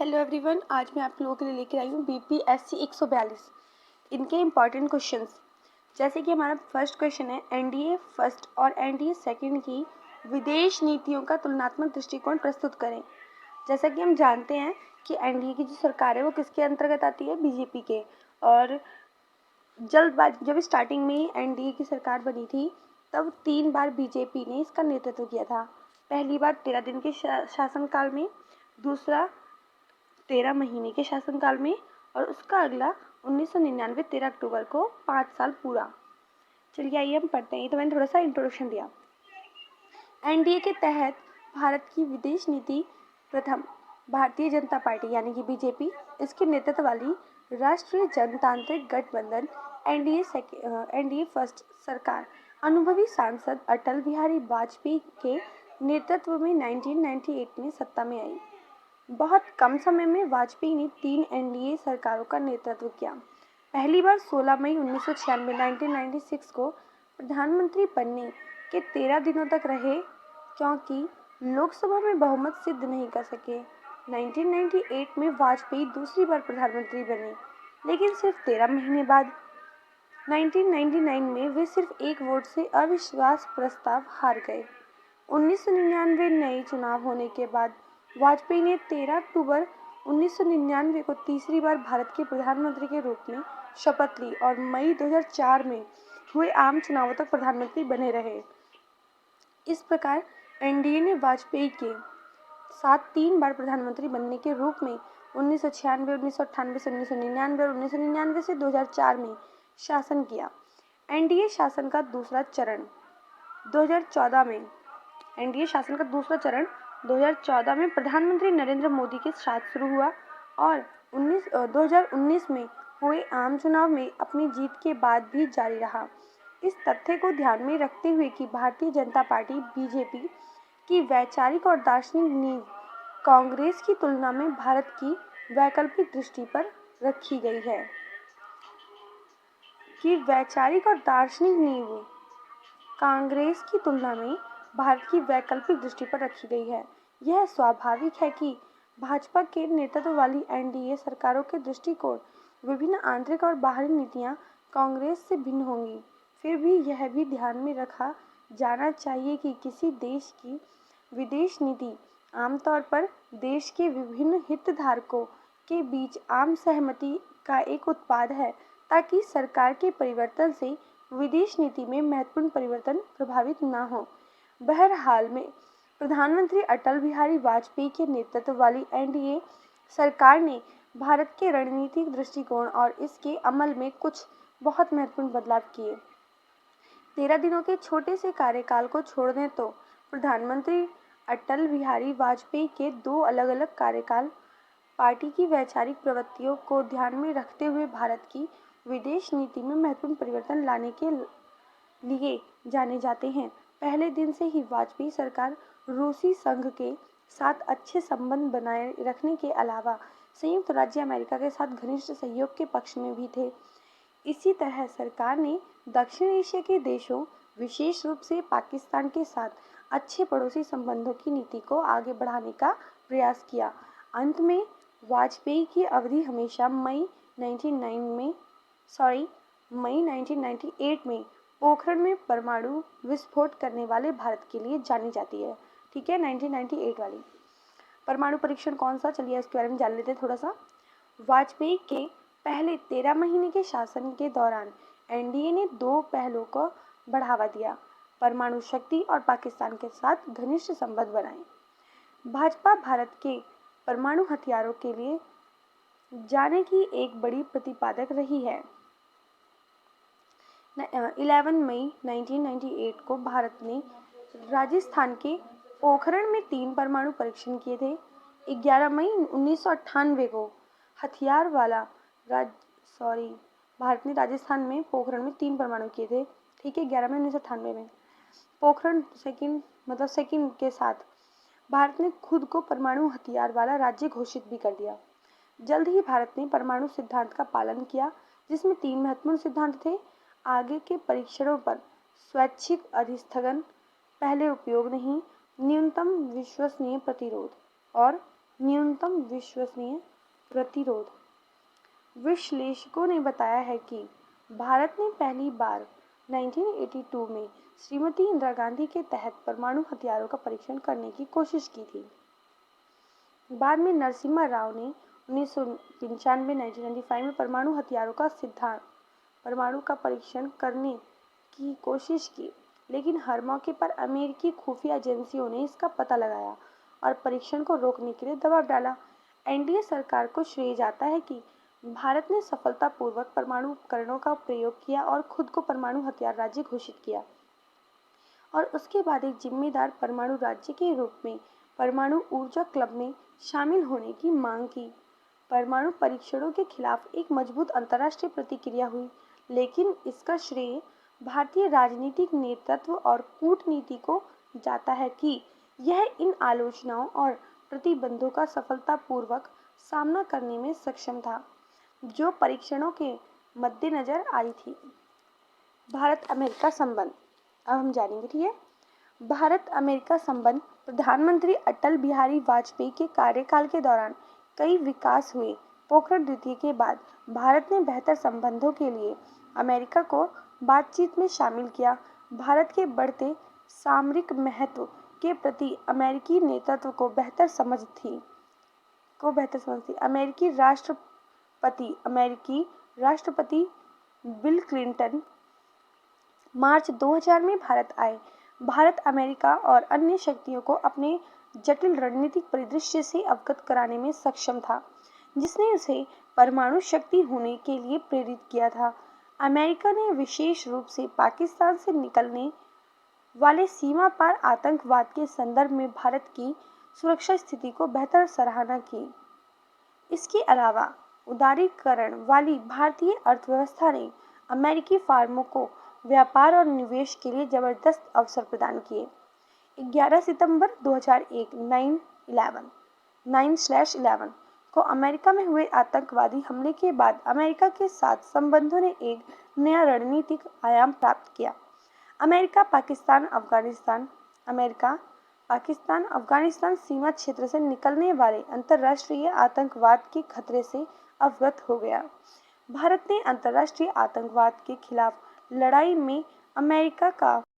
Hello everyone, आज मैं आप लोगों के लिए लेकर आई हूँ बीपीएससी 142 इनके इम्पॉर्टेंट क्वेश्चंस। जैसे कि हमारा फर्स्ट क्वेश्चन है, एनडीए फर्स्ट और एनडीए सेकंड की विदेश नीतियों का तुलनात्मक दृष्टिकोण प्रस्तुत करें। जैसा कि हम जानते हैं कि एनडीए की जो सरकार है वो किसके अंतर्गत आती है, बीजेपी के। और जल्दबाजी, जब स्टार्टिंग में एनडीए की सरकार बनी थी तब 3 बार बीजेपी ने इसका नेतृत्व किया था। पहली बार 13 दिन के शासनकाल में, दूसरा 13 महीने के शासनकाल में, और उसका अगला 1999 13 अक्टूबर को 5 साल पूरा। चलिए आइए हम पढ़ते हैं। तो मैंने थोड़ा सा इंट्रोडक्शन दिया। एनडीए के तहत भारत की विदेश नीति प्रथम भारतीय जनता पार्टी यानी कि बीजेपी, इसके नेतृत्व वाली राष्ट्रीय जनतांत्रिक गठबंधन एनडीए फर्स्ट सरकार अनुभवी सांसद अटल बिहारी वाजपेयी के नेतृत्व में 1998 में सत्ता में आई। बहुत कम समय में वाजपेयी ने 3 एनडीए सरकारों का नेतृत्व किया। पहली बार 16 मई 1996 को प्रधानमंत्री बनने के 13 दिनों तक रहे, क्योंकि लोकसभा में बहुमत सिद्ध नहीं कर सके। 1998 में वाजपेयी दूसरी बार प्रधानमंत्री बने, लेकिन सिर्फ 13 महीने बाद 1999 में वे सिर्फ एक वोट से अविश्वास प्रस्ताव हार गए। 1999 नए चुनाव होने के बाद वाजपेयी ने 13 अक्टूबर 1999 को तीसरी बार भारत के प्रधानमंत्री के रूप में शपथ ली और मई 2004 में हुए आम चुनावों तक प्रधानमंत्री बने रहे। इस प्रकार एनडीए ने वाजपेयी के साथ 3 बार प्रधानमंत्री बनने के रूप में 1996, 1998 से 1999 और 1999 से 2004 में शासन किया। एनडीए शासन का दूसरा चरण 2014 में प्रधानमंत्री नरेंद्र मोदी के साथ शुरू हुआ और 2019 में हुए आम चुनाव में अपनी जीत के बाद भी जारी रहा। इस तथ्य को ध्यान में रखते हुए कि भारतीय जनता पार्टी बीजेपी की वैचारिक और दार्शनिक नींव कांग्रेस की तुलना में भारत की वैकल्पिक दृष्टि पर रखी गई है। कांग्रेस की तुलना में भारत की वैकल्पिक दृष्टि पर रखी गई है। यह स्वाभाविक है कि भाजपा के नेतृत्व वाली एनडीए सरकारों के दृष्टिकोण, विभिन्न आंतरिक और बाहरी नीतियां कांग्रेस से भिन्न होंगी। फिर भी यह भी ध्यान में रखा जाना चाहिए कि किसी देश की विदेश नीति आमतौर पर देश के विभिन्न हितधारकों के बीच आम सहमति का एक उत्पाद है, ताकि सरकार के परिवर्तन से विदेश नीति में महत्वपूर्ण परिवर्तन प्रभावित न हो। बहरहाल में प्रधानमंत्री अटल बिहारी वाजपेयी के नेतृत्व वाली एनडीए सरकार ने भारत के रणनीतिक दृष्टिकोण और इसके अमल में कुछ बहुत महत्वपूर्ण बदलाव किए। 13 दिनों के छोटे से कार्यकाल को छोड़ दें तो प्रधानमंत्री अटल बिहारी वाजपेयी के 2 अलग-अलग कार्यकाल पार्टी की वैचारिक प्रवृत्तियों को ध्यान में रखते हुए भारत की विदेश नीति में महत्वपूर्ण परिवर्तन लाने के लिए जाने जाते हैं। पहले दिन से ही वाजपेयी सरकार रूसी संघ के साथ अच्छे संबंध बनाए रखने के अलावा संयुक्त राज्य अमेरिका के साथ घनिष्ठ सहयोग के पक्ष में भी थे। इसी तरह सरकार ने दक्षिण एशिया के देशों, विशेष रूप से पाकिस्तान के साथ अच्छे पड़ोसी संबंधों की नीति को आगे बढ़ाने का प्रयास किया। अंत में वाजपेयी की अवधि हमेशा मई 1998 में पोखरण में परमाणु विस्फोट करने वाले भारत के लिए जानी जाती है। ठीक है, 1998 वाली परमाणु परीक्षण कौन सा, चलिए इसके बारे में जान लेते हैं थोड़ा सा। वाजपेयी के पहले 13 महीने के शासन के दौरान एनडीए ने 2 पहलों को बढ़ावा दिया: परमाणु शक्ति और पाकिस्तान के साथ घनिष्ठ संबंध बनाए। भाजपा भारत के परमाणु हथियारों के लिए जाने की एक बड़ी प्रतिपादक रही है। 11 मई 1998 को भारत ने राजस्थान के पोखरण में 3 परमाणु परीक्षण किए थे। 11 मई 1998 को भारत ने राजस्थान में पोखरण में 3 परमाणु किए थे। ठीक है, 11 मई 1998 में पोखरण सेकंड के साथ भारत ने खुद को परमाणु हथियार वाला राज्य घोषित भी कर दिया। जल्द ही भारत ने परमाणु सिद्धांत का पालन किया, जिसमें 3 महत्वपूर्ण सिद्धांत थे: आगे के परीक्षणों पर स्वैच्छिक अधिस्थगन, पहले उपयोग नहीं, न्यूनतम विश्वसनीय प्रतिरोध और न्यूनतम विश्वसनीय प्रतिरोध। विश्लेषकों ने बताया है कि भारत ने पहली बार 1982 में श्रीमती इंदिरा गांधी के तहत परमाणु हथियारों का परीक्षण करने की कोशिश की थी। बाद में नरसिम्हा राव ने 1995 में परमाणु हथियारों का सिद्धांत परमाणु का परीक्षण करने की कोशिश की, लेकिन हर मौके पर अमेरिकी खुफिया एजेंसियों ने इसका पता लगाया और परीक्षण को रोकने के लिए दबाव डाला। एनडीए सरकार को श्रेय जाता है कि भारत ने सफलतापूर्वक परमाणु उपकरणों का प्रयोग किया और खुद को परमाणु हथियार राज्य घोषित किया और उसके बाद एक जिम्मेदार परमाणु राज्य के रूप में परमाणु ऊर्जा क्लब में शामिल होने की मांग की। परमाणु परीक्षणों के खिलाफ एक मजबूत अंतर्राष्ट्रीय प्रतिक्रिया हुई, लेकिन इसका श्रेय भारतीय राजनीतिक नेतृत्व और कूटनीति को जाता है कि यह इन आलोचनाओं और प्रतिबंधों का सफलतापूर्वक सामना करने में सक्षम था, जो परीक्षणों के मद्देनजर आई थी। भारत अमेरिका संबंध अब हम जानेंगे, ठीक है। भारत अमेरिका संबंध प्रधानमंत्री अटल बिहारी वाजपेयी के कार्यकाल के दौरान कई विकास हुए। पोखरण द्वितीय के बाद भारत ने बेहतर संबंधों के लिए अमेरिका को बातचीत में शामिल किया। भारत के बढ़ते सामरिक महत्व के प्रति अमेरिकी नेतृत्व को बेहतर समझ थी। अमेरिकी राष्ट्रपति बिल क्लिंटन मार्च 2000 में भारत आए। भारत अमेरिका और अन्य शक्तियों को अपने जटिल रणनीतिक परिदृश्य से अवगत कराने में सक्षम था, जिसने उसे परमाणु शक्ति होने के लिए प्रेरित किया था। अमेरिका ने विशेष रूप से पाकिस्तान से निकलने वाले सीमा पार आतंकवाद के संदर्भ में भारत की सुरक्षा स्थिति को बेहतर सराहना की। इसके अलावा उदारीकरण वाली भारतीय अर्थव्यवस्था ने अमेरिकी फर्मों को व्यापार और निवेश के लिए जबरदस्त अवसर प्रदान किए। 11 सितंबर 2001 9/11 को अमेरिका में हुए आतंकवादी हमले के बाद अमेरिका के साथ संबंधों ने एक नया रणनीतिक आयाम प्राप्त किया। अमेरिका पाकिस्तान अफगानिस्तान सीमा क्षेत्र से निकलने वाले अंतर्राष्ट्रीय आतंकवाद के खतरे से अवगत हो गया। भारत ने अंतर्राष्ट्रीय आतंकवाद के खिलाफ लड़ाई में अमेरिका का